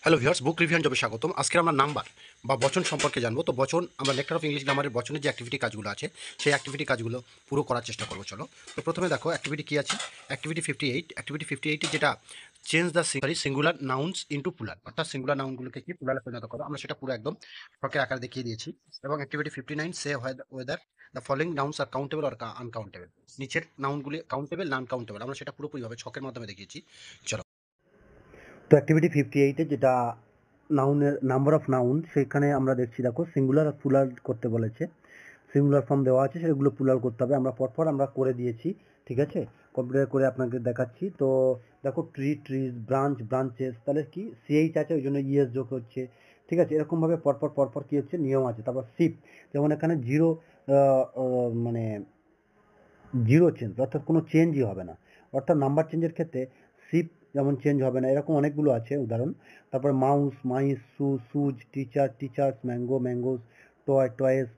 Hello viewers, বুক review জবে স্বাগতম। আজকে আমরা নাম্বার বা বচন সম্পর্কে জানবো। তো বচন আমরা লেকচার অফ ইংলিশ গ্রামারের বচনের যে অ্যাক্টিভিটি কাজগুলো আছে সেই অ্যাক্টিভিটি কাজগুলো পুরো করার চেষ্টা করবো। চলো, তো প্রথমে দেখো অ্যাক্টিভিটি কী আছে। অ্যাক্টিভিটি 58, অ্যাক্টিভিটি 58 যেটা change the singular nouns into plural, অর্থাৎ সিঙ্গুলার নাউনগুলোকে কি প্লুরালে পরিণত করো, আমরা সেটা পুরো একদম ছকের আকারে দেখিয়ে দিয়েছি। এবং activity 59 say whether the following nouns are countable or uncountable, নিচের নাউনগুলি কাউন্টেবল না আনকাউন্টেবল, আমরা সেটা পুরোপুরিভাবে ছকের মাধ্যমে দেখিয়েছি। চলো, তো অ্যাক্টিভিটি 58 যেটা নাউনের নাম্বার অফ নাউন, সেখানে আমরা দেখছি দেখো সিঙ্গুলার আর প্লুরাল করতে বলেছে। সিঙ্গুলার ফর্ম দেওয়া আছে, সেগুলো প্লুরাল করতে হবে। আমরা পরপর আমরা করে দিয়েছি, ঠিক আছে, কম্পিউটার করে আপনাকে দেখাচ্ছি। তো দেখো ট্রিজ, ব্রাঞ্চেস, তাহলে কি সিএইচ আছে, ওই জন্য ইএস যোগ হচ্ছে, ঠিক আছে। এরকমভাবে পরপর কী হচ্ছে, নিয়ম আছে। তারপর শিপ, যেমন এখানে জিরো, মানে জিরো চেঞ্জ, অর্থাৎ কোনো চেঞ্জই হবে না, অর্থাৎ নাম্বার চেঞ্জের ক্ষেত্রে শিপ যেমন চেঞ্জ হবে না, এরকম অনেকগুলো আছে উদাহরণ। তারপর mouse, mice, shoes, teachers, mangoes, toys,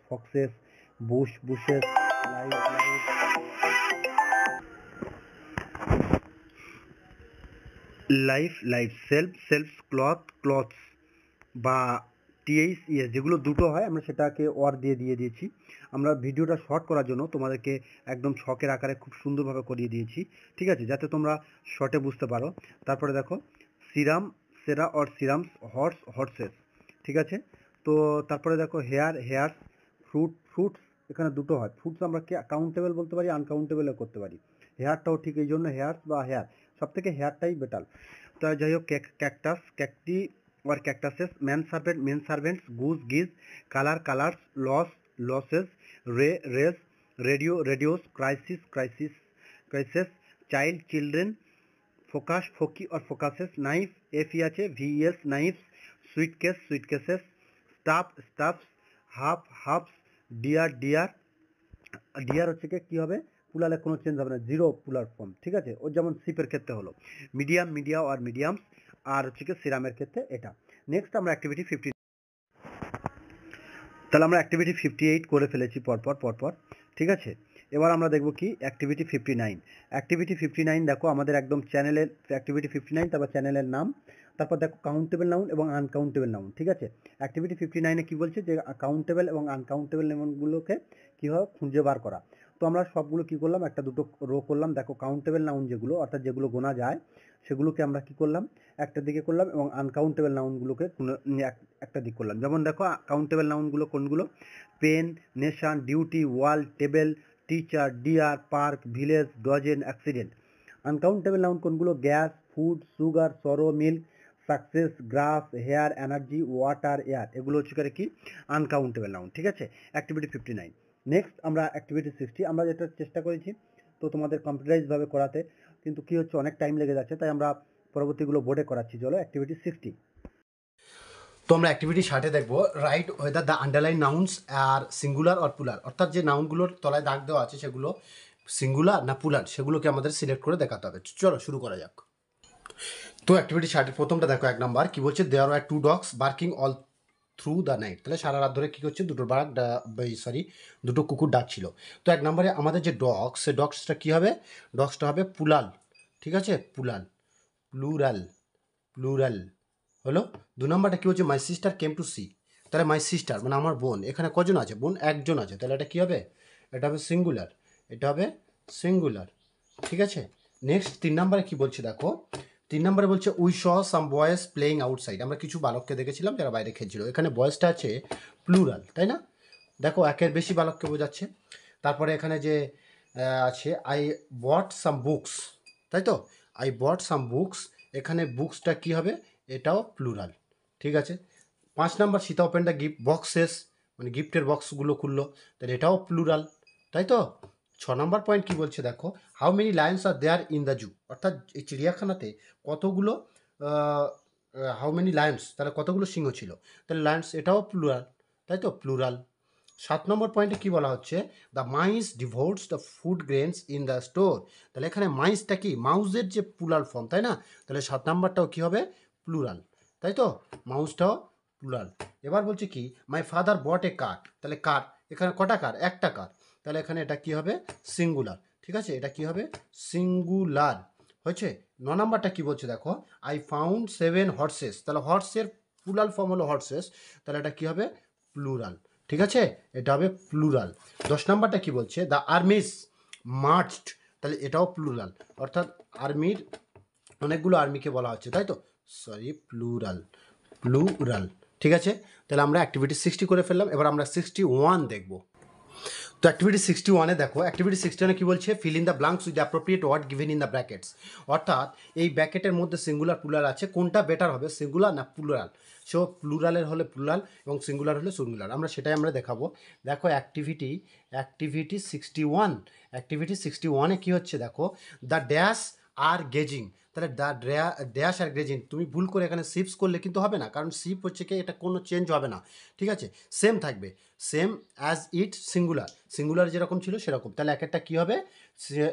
foxes, bushes, life, self, clothes বা টিএইচ যেগুলো দুটো হয়, আমরা সেটাকে ওয়ার দিয়ে দিয়েছি। আমরা ভিডিওটা শর্ট করার জন্য তোমাদেরকে একদম ছকের আকারে খুব সুন্দরভাবে করিয়ে দিয়েছি, ঠিক আছে, যাতে তোমরা শর্টে বুঝতে পারো। তারপরে দেখো সেরা অর সিরামস, হর্সেস, ঠিক আছে। তো তারপরে দেখো হেয়ার, ফ্রুটস, এখানে দুটো হয়। ফ্রুটস আমরা কি কাউন্টেবল বলতে পারি, আনকাউন্টেবলও করতে পারি। হেয়ারটাও ঠিক এই জন্য হেয়ার্স বা হেয়ার, সব থেকে হেয়ারটাই বেটার। তা যাই হোক, cacti or cactuses, men servants, goose, geese, colors, losses, race, radios, crisis, children, foci or focuses, knife, fi আছে, ves, knives, suitcases, stuffs, halves, deer হচ্ছে কি হবে, প্লুরালে কোনো চেঞ্জ হবে না, জিরো প্লুরাল ফর্ম, ঠিক আছে। ও যেমন শিপের ক্ষেত্রে হলো মিডিয়া আর মিডিয়ামস, আর হচ্ছে কি সিরামের ক্ষেত্রে এটা। নেক্সট আমরা অ্যাক্টিভিটি 50, তাহলে আমরা অ্যাক্টিভিটি 58 করে ফেলেছি পরপর, ঠিক আছে। এবার আমরা দেখব কি অ্যাক্টিভিটি 59। অ্যাক্টিভিটি 59 দেখো আমাদের একদম চ্যানেলের অ্যাক্টিভিটি 59, তারপর চ্যানেলের নাম, তারপর দেখো কাউন্টেবল নাউন এবং আনকাউন্টেবল নাউন, ঠিক আছে। অ্যাক্টিভিটি 59-এ কী বলছে, যে কাউন্টেবল এবং আনকাউন্টেবল নাউনগুলোকে কীভাবে খুঁজে বার করা। তো আমরা সবগুলো কী করলাম, একটা দুটো রো করলাম। দেখো কাউন্টেবল নাউন যেগুলো, অর্থাৎ যেগুলো গোনা যায়, সেগুলোকে আমরা কী করলাম, একটা দিকে করলাম, এবং আনকাউন্টেবল নাউনগুলোকে একটা দিক করলাম। যেমন দেখো কাউন্টেবল নাউনগুলো কোনগুলো, pen, nation, duty, wall, table, teacher, deer, park, village, dozen, accident. Uncountable noun কোনগুলো, gas, food, sugar, sorrow, milk, success, grass, hair, energy, water, air, এগুলো হচ্ছে করে কি আনকাউন্টেবল নাউন, ঠিক আছে। অ্যাক্টিভিটি 59। নেক্সট আমরা অ্যাক্টিভিটি 60, আমরা যেটা চেষ্টা করেছি তো তোমাদের কম্পিউটারাইজভাবে করাতে, কিন্তু কি হচ্ছে, অনেক টাইম লেগে যাচ্ছে, তাই আমরা পরবর্তীগুলো বোর্ডে করাচ্ছি। চলো অ্যাক্টিভিটি 60। তো আমরা অ্যাক্টিভিটি 60 দেখবো, write whether the underline nouns are singular or plural, অর্থাৎ যে নাউনগুলোর তলায় দাগ দেওয়া আছে সেগুলো সিঙ্গুলার না প্লুরাল, সেগুলোকে আমাদের সিলেক্ট করে দেখাতে হবে। চলো শুরু করা যাক। তো অ্যাক্টিভিটি 60 প্রথমটা দেখো, 1 নাম্বার কি বলছে, দেয়ার আর 2 dogs barking all through the night, তাহলে সারা রাত ধরে কী করছে, দুটো কুকুর ডাকছিল। তো 1 নম্বরে আমাদের যে ডগস, সে ডগসটা কী হবে, ডগসটা হবে প্লুরাল, ঠিক আছে, প্লুরাল হলো। 2 নম্বরটা কী হচ্ছে, my sister came to see, তাহলে মাই সিস্টার মানে আমার বোন, এখানে কজন আছে, বোন একজন আছে, তাহলে এটা কী হবে, এটা হবে সিঙ্গুলার, ঠিক আছে। নেক্সট 3 নম্বরে কী বলছে দেখো, 3 নম্বরে বলছে we saw some boys playing outside, আমরা কিছু বালককে দেখেছিলাম যারা বাইরে খেলছিল, এখানে বয়েজটা আছে প্লুরাল, তাই না, দেখো একের বেশি বালককে বোঝাচ্ছে। তারপরে এখানে যে আছে আই বট সাম বুকস, তাই তো, আই বট সাম বুকস, এখানে বুকসটা কী হবে, এটাও প্লুরাল, ঠিক আছে। 5 নম্বর সীতা ওপেনটা গিফট বক্সেস, মানে গিফটের বক্সগুলো খুললো, তাহলে এটাও প্লুরাল, তাই তো। 6 নম্বর পয়েন্ট কী বলছে দেখো, how many lions are there in the zoo, অর্থাৎ এই চিড়িয়াখানাতে কতগুলো, হাউ মেনি লায়ন্স, তাহলে কতগুলো সিংহ ছিল, তাহলে লায়ন্স এটাও প্লুরাল, তাই তো, প্লুরাল। 7 নম্বর পয়েন্টে কী বলা হচ্ছে, the mice devours the food grains in the store, তাহলে এখানে মাইসটা কি, মাউসের যে প্লুরাল ফর্ম, তাই না, তাহলে 7 নম্বরটাও কী হবে, প্লুরাল, তাই তো, মাউসটাও প্লুরাল। এবার বলছে কি, মাই ফাদার বট এ কার, তাহলে কার, এখানে কটা কার, একটা কার, তাহলে এখানে এটা কী হবে, সিঙ্গুলার, ঠিক আছে, এটা কী হবে, সিঙ্গুলার। হয়েছে। 9 নাম্বারটা কি বলছে দেখো, আই ফাউন্ড 7 হর্সেস, তাহলে হর্সের প্লুরাল ফর্ম হলো হর্সেস, তাহলে এটা কি হবে প্লুরাল, ঠিক আছে, এটা হবে প্লুরাল। 10 নাম্বারটা কি বলছে, দ্য আর্মিস মার্চড, তাহলে এটাও প্লুরাল, অর্থাৎ আর্মির অনেকগুলো আর্মিকে বলা হচ্ছে, তাই তো, সরি প্লুরাল, প্লুরাল, ঠিক আছে। তাহলে আমরা অ্যাক্টিভিটি 60 করে ফেললাম, এবার আমরা 61 দেখব। তো অ্যাক্টিভিটি 61-এ দেখো, অ্যাক্টিভিটি 61-এ কী বলছে, fill in the blanks with the appropriate word given in the brackets, অর্থাৎ এই ব্র্যাকেটের মধ্যে সিঙ্গুলার প্লুরাল আছে, কোনটা বেটার হবে সিঙ্গুলার না প্লুরাল, সো প্লুরালের হলে প্লুরাল এবং সিঙ্গুলার হলে সিঙ্গুলার, আমরা সেটাই আমরা দেখাবো। দেখো অ্যাক্টিভিটি 61, অ্যাক্টিভিটি 61-এ কী হচ্ছে দেখো, দ্য ড্যাশ আর গেজিং, তাহলে দ্য ড্যাশ আর গ্রেজিং, তুমি ভুল করে এখানে শিপস করলে কিন্তু হবে না, কারণ শিপ হচ্ছে কি এটা কোনো চেঞ্জ হবে না, ঠিক আছে, সেম থাকবে, same as it singular, singular যেরকম ছিল সেরকম, তাহলে এক একটা কী হবে,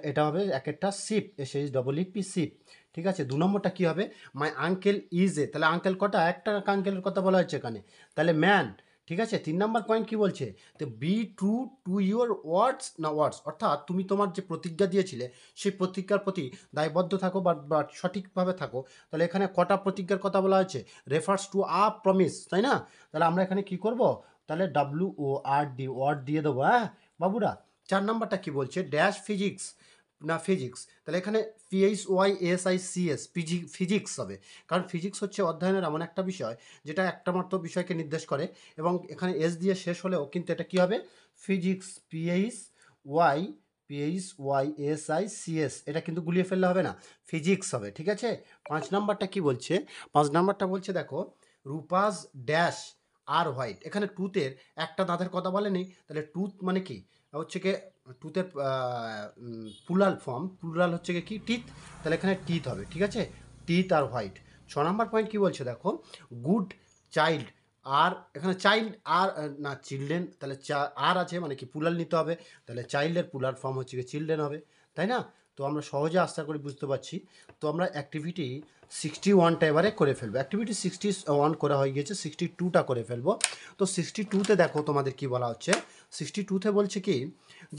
এটা হবে এক একটা শিপ, SHEEP শিপ, ঠিক আছে। 2 নম্বরটা কী হবে, মাই আঙ্কেল ইজ এ, তাহলে আঙ্কেল কটা, একটা আঙ্কেলের কথা বলা হচ্ছে এখানে, তাহলে ম্যান, ঠিক আছে। 3 নম্বর পয়েন্ট কী বলছে, তো be true to your words না ওয়ার্ডস, অর্থাৎ তুমি তোমার যে প্রতিজ্ঞা দিয়েছিলে সেই প্রতিজ্ঞার প্রতি দায়বদ্ধ থাকো বা সঠিকভাবে থাকো, তাহলে এখানে কটা প্রতিজ্ঞার কথা বলা হয়েছে, রেফার্স টু আ প্রমিস, তাই না, তাহলে আমরা এখানে কি করব, তাহলে WORD ওয়ার্ড দিয়ে দেবো, হ্যাঁ বাবুরা। 4 নাম্বারটা কি বলছে, ড্যাশ ফিজিক্স না ফিজিক্স, তাহলে এখানে PHYSICS ফিজিক্স হবে, কারণ ফিজিক্স হচ্ছে অধ্যয়নের এমন একটা বিষয় যেটা একটা মাত্র বিষয়কে নির্দেশ করে, এবং এখানে এস দিয়ে শেষ হলেও কিন্তু এটা কী হবে ফিজিক্স, PHYSICS, এটা কিন্তু গুলিয়ে ফেললে হবে না, ফিজিক্স হবে, ঠিক আছে। 5 নাম্বারটা কি বলছে, 5 নাম্বারটা বলছে দেখো, রূপাস ড্যাশ আর হোয়াইট, এখানে টুথের একটা দাঁতের কথা বলেনি, তাহলে টুথ মানে কি হচ্ছে কি, টুথের প্লুরাল হচ্ছে কি টিথ, তাহলে এখানে টিথ হবে, ঠিক আছে, টিথ আর হোয়াইট। 6 নাম্বার পয়েন্ট কি বলছে দেখো, গুড চাইল্ড, আর এখানে চাইল্ড আর না চিলড্রেন, তাহলে আর আছে মানে কি প্লুরাল নিতে হবে, তাহলে চাইল্ডের প্লুরাল ফর্ম হচ্ছে কি চিলড্রেন হবে, তাই না। তো আমরা সহজে আশা করি বুঝতে পারছি। তো আমরা অ্যাক্টিভিটি 61টা এবারে করে ফেলবো, অ্যাক্টিভিটি 61 করা হয়ে গেছে, 62টা করে ফেলবো। তো 62-তে দেখো তোমাদের কি বলা হচ্ছে, 62-তে বলছে কি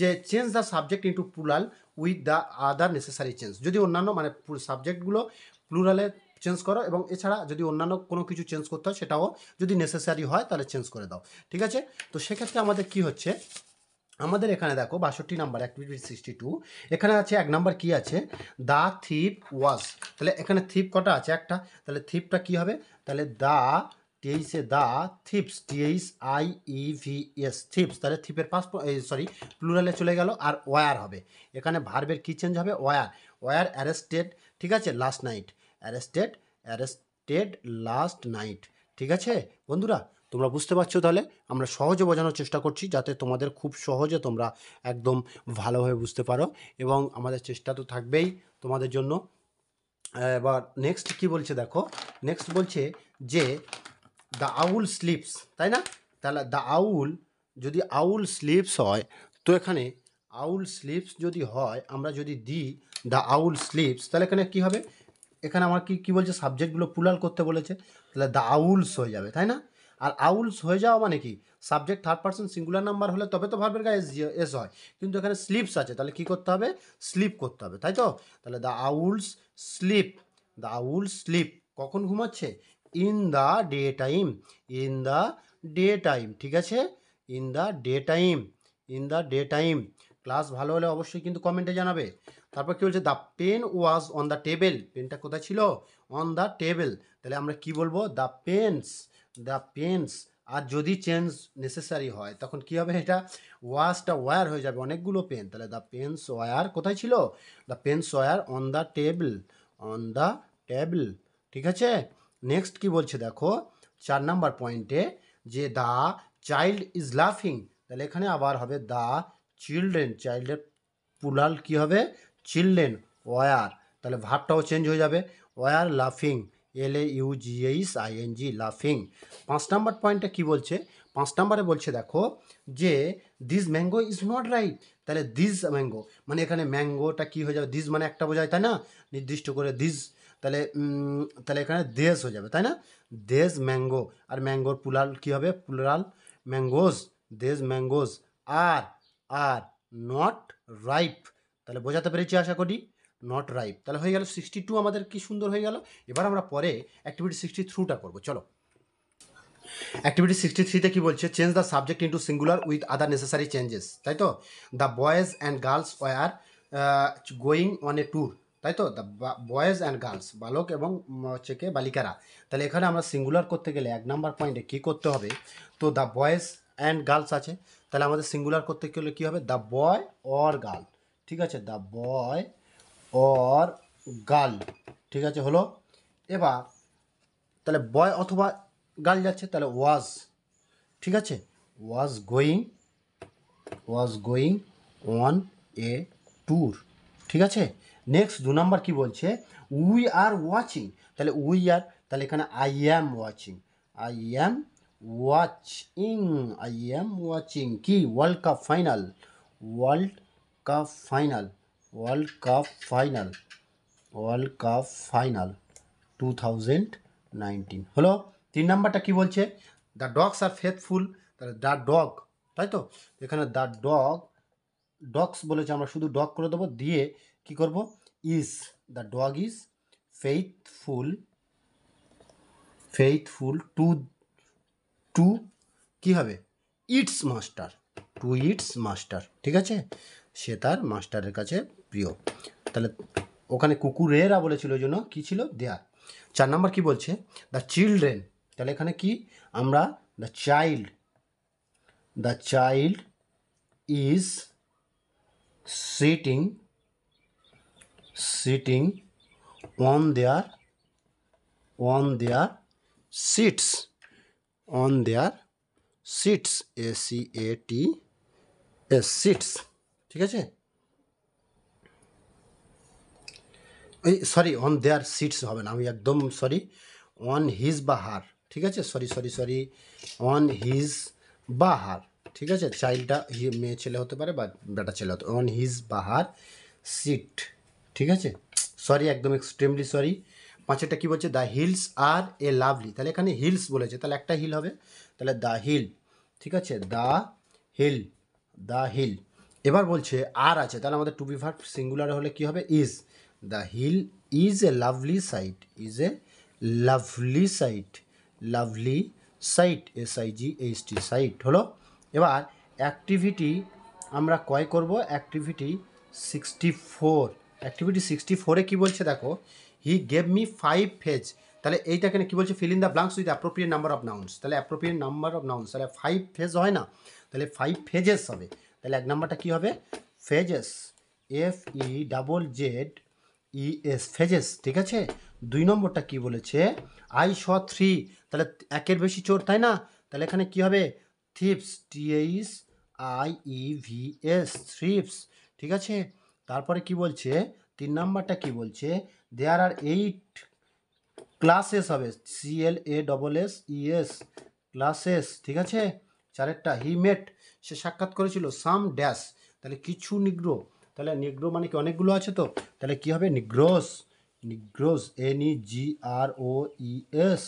যে change the subject into plural with the other necessary change, যদি অন্যান্য মানে সাবজেক্টগুলো প্লুরালে চেঞ্জ করো, এবং এছাড়া যদি অন্যান্য কোনো কিছু চেঞ্জ করতে হয় সেটাও যদি নেসেসারি হয় তাহলে চেঞ্জ করে দাও, ঠিক আছে। তো সেক্ষেত্রে আমাদের কি হচ্ছে, আমাদের এখানে দেখো 62 নাম্বার অ্যাক্টিভিটি 62, এখানে আছে 1 নাম্বার কি আছে, দ্য থিপ ওয়াজ, তাহলে এখানে থিপ কটা আছে একটা, তাহলে থিপটা কি হবে, তাহলে দ্য দ্য থিপস THIEVS থিপস, তাহলে থিপের পাস সরি প্লুরালে চলে গেল, আর ওয়ার হবে, এখানে ভার্বের কি চেঞ্জ হবে, ওয়ার অ্যারেস্টেড, ঠিক আছে, last night, arrested last night, ঠিক আছে বন্ধুরা। তোমরা বুঝতে পারছো, তাহলে আমরা সহজে বোঝানোর চেষ্টা করছি যাতে তোমাদের খুব সহজে তোমরা একদম ভালোভাবে বুঝতে পারো, এবং আমাদের চেষ্টা তো থাকবেই তোমাদের জন্য। এবার নেক্সট কি বলছে দেখো, নেক্সট বলছে যে দ্য আউল স্লিপস, তাই না, তাহলে দ্য আউল, যদি আউল স্লিপস হয়, তো এখানে আউল স্লিপস যদি হয়, আমরা যদি দিই দ্য আউল স্লিপস, তাহলে এখানে কী হবে, এখানে আমার কি বলছে সাবজেক্টগুলো প্লুরাল করতে বলেছে, তাহলে দ্য আউলস হয়ে যাবে, তাই না। আর আউলস হয়ে যাওয়া মানে কি, subject third person singular number হলে তবে তো ভার্বের গায়ে এস হয়, কিন্তু এখানে স্লিপস আছে, তাহলে কি করতে হবে, স্লিপ করতে হবে, তাই তো। তাহলে the owls sleep, the owls sleep, কখন ঘুমাচ্ছে, in the day time, in the day time, ঠিক আছে, in the day time, in the day time. Class ভালো হলে অবশ্যই কিন্তু কমেন্টে জানাবে। তারপর কী বলছে, the pen was on the table, পেনটা কোথায় ছিল, অন দ্য টেবিল, তাহলে আমরা কি বলবো, দ্য পেন্স, দ্য পেন্স, আর যদি চেঞ্জ নেসেসারি হয় তখন কি হবে, এটা ওয়াজটা ওয়ার হয়ে যাবে, অনেকগুলো পেন, তাহলে দ্য পেন্স ওয়ার কোথায় ছিল, the pens were on the table, on the table, ঠিক আছে। নেক্সট কি বলছে দেখো, 4 নাম্বার পয়েন্টে, যে দ্য চাইল্ড ইজ লাফিং, তাহলে এখানে আবার হবে দ্য চিলড্রেন, চাইল্ডের প্লুরাল কি হবে, চিলড্রেন, ওয়ার, তাহলে ভাবটাও চেঞ্জ হয়ে যাবে, ওয়ার লাফিং, LAUGHING লাফিং। 5 নাম্বার পয়েন্টে কি বলছে, 5 নাম্বারে বলছে দেখো যে this mango is not right, তাহলে দিস ম্যাঙ্গো মানে এখানে ম্যাঙ্গোটা কি হয়ে যাবে, দিস মানে একটা বোঝায়, তাই না, নির্দিষ্ট করে দিস, তাহলে তাহলে এখানে দেশ হয়ে যাবে, তাই না, দেশ ম্যাঙ্গো, আর ম্যাঙ্গোর প্লুরাল কী হবে, প্লুরাল ম্যাঙ্গোজ, দেশ ম্যাঙ্গোজ, আর নট রাইপ, তাহলে বোঝাতে পেরেছি আশা করি। Not ripe. তাহলে হয়ে গেল 62 আমাদের কি সুন্দর হয়ে গেল। এবার আমরা পরে অ্যাক্টিভিটি 63টা করবো, চলো। অ্যাক্টিভিটি 63তে কি বলছে, change the subject into singular with other necessary changes, তাই তো। The boys and girls were going on a tour, তাই তো। দ্য বয়েজ অ্যান্ড গার্লস, বালক এবং হচ্ছে কি বালিকারা। তাহলে এখানে আমরা সিঙ্গুলার করতে গেলে 1 নাম্বার পয়েন্টে কী করতে হবে, তো দ্য বয়েজ অ্যান্ড গার্লস আছে, তাহলে আমাদের সিঙ্গুলার করতে গেলে কী হবে, দ্য বয় অর গার্ল, ঠিক আছে, দ্য বয় অর গার্ল, ঠিক আছে, হলো। এবার তাহলে বয় অথবা গার্ল যাচ্ছে, তাহলে ওয়াজ, ঠিক আছে, was going on a tour, ঠিক আছে। নেক্সট 2 নাম্বার কি বলছে, উই আর ওয়াচিং, তাহলে উই আর, তাহলে এখানে আই অ্যাম ওয়াচিং কি, ওয়ার্ল্ড কাপ ফাইনাল 2019 হলো। 3 নাম্বারটা কি বলছে, দ্য ডগস আর ফেথফুল, তাহলে দ্য ডগ, তাই তো। এখানে দ্য ডগস বলেছে, আমরা শুধু ডগ করে দেবো, দিয়ে কি করব, is, the dog is faithful to কি হবে, ইটস মাস্টার, ঠিক আছে, সে তার মাস্টারের কাছে প্রিয়। তাহলে ওখানে কুকুরেরা বলেছিল, ওই জন্য কী ছিল, দেয়ার। 4 নাম্বার কি বলছে, দ্য চিলড্রেন, তাহলে এখানে কি আমরা the child is sitting on their seats, seats, ঠিক আছে, এই সরি, অন দেয়ার সিটস হবে না, আমি একদম সরি, অন হিজ বা হার, ঠিক আছে, সরি, অন হিজ বা হার, ঠিক আছে, চাইল্ডটা মেয়ে ছেলে হতে পারে বা বেটা ছেলে হতে, অন হিজ বা হার সিট, ঠিক আছে, সরি, একদম এক্সট্রিমলি সরি। 5এরটা কী বলছে, the hills are a lovely, তাহলে এখানে হিলস বলেছে, তাহলে একটা হিল হবে, তাহলে দ্য হিল, ঠিক আছে, দ্য হিল। এবার বলছে আর আছে, তাহলে আমাদের টু বি ভার্ব সিঙ্গুলার হলে কি হবে, is, the hill is a lovely sight, SIGHT sight হলো। এবার অ্যাক্টিভিটি আমরা কয় করব, অ্যাক্টিভিটি 64 কী বলছে দেখো, হি গেভ মি 5 ফেজ, তাহলে এইটাকে কী বলছে, fill in the blanks with appropriate number of nouns, তাহলে অ্যাপ্রোপ্রিয়েট নাম্বার অফ নাউন্স, তাহলে 5 ফেজ হয় না, তাহলে 5 ফেজেস হবে, তাহলে 1 নাম্বারটা কী হবে, ফেজেস, ফেজেস, ঠিক আছে। 2 নম্বরটা কি বলেছে, আই শ 3, তাহলে একের বেশি চোর, তাই না, তাহলে এখানে কি হবে, থিপস, থ্রিপস, ঠিক আছে। তারপরে কি বলছে, 3 নাম্বারটা কি বলছে, দেয়ার আর 8 ক্লাসেস হবে, CLASSES ক্লাসেস, ঠিক আছে। 4এরটা হি মেট, সে সাক্ষাৎ করেছিল, সাম ড্যাশ, তাহলে কিছু নিগ্রো, তাহলে নিগ্রো মানে কি অনেকগুলো আছে তো, তাহলে কি হবে, নিগ্রোস, NEGROES।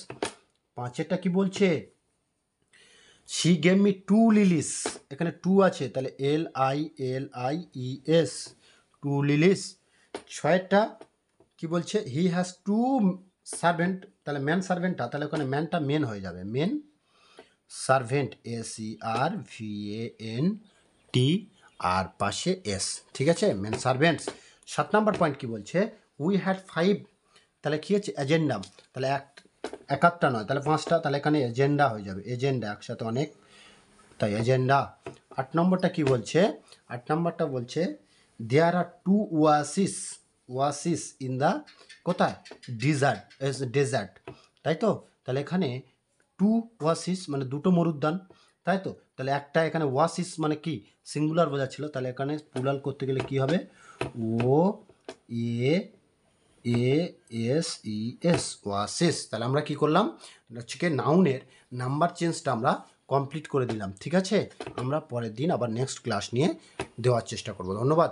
5এরটা কি বলছে, শি গেভ মি 2 লিলিস, এখানে 2 আছে, তাহলে LILIES, 2 লিলিস। 6এরটা কি বলছে, হি হ্যাজ 2 সার্ভেন্ট, তাহলে ম্যান সার্ভেন্টটা, তাহলে ওখানে ম্যানটা মেন হয়ে যাবে, মেন সার্ভেন্ট, SERVANT, আর পাশে S, ঠিক আছে, মেন সার্ভেন্টস। 7 নাম্বার পয়েন্ট কি বলছে, উই হ্যাড 5, তাহলে কী হচ্ছে, এজেন্ডা, তাহলে একটা নয়, তাহলে 5টা, তাহলে এখানে এজেন্ডা হয়ে যাবে, এজেন্ডা একসাথে অনেক, তাই এজেন্ডা। 8 নম্বরটা কি বলছে, 8 নম্বরটা বলছে, দেয়ার আর 2 ওয়াসিস ইন দ্য, কোথায়, ডেজার্ট, তাই তো, তাহলে এখানে 2 ওয়াসিস মানে 2টো মরুদ্যান, তাই তো, তাহলে একটা এখানে ওয়াসিস মানে কি সিঙ্গুলার বোঝাচ্ছিল, তাহলে এখানে প্লুরাল করতে গেলে কি হবে, OASES, ওয়াসিস। তাহলে আমরা কি করলাম, হচ্ছে নাউনের নাম্বার চেঞ্জটা আমরা কমপ্লিট করে দিলাম, ঠিক আছে। আমরা পরের দিন আবার নেক্সট ক্লাস নিয়ে দেওয়ার চেষ্টা করব। ধন্যবাদ।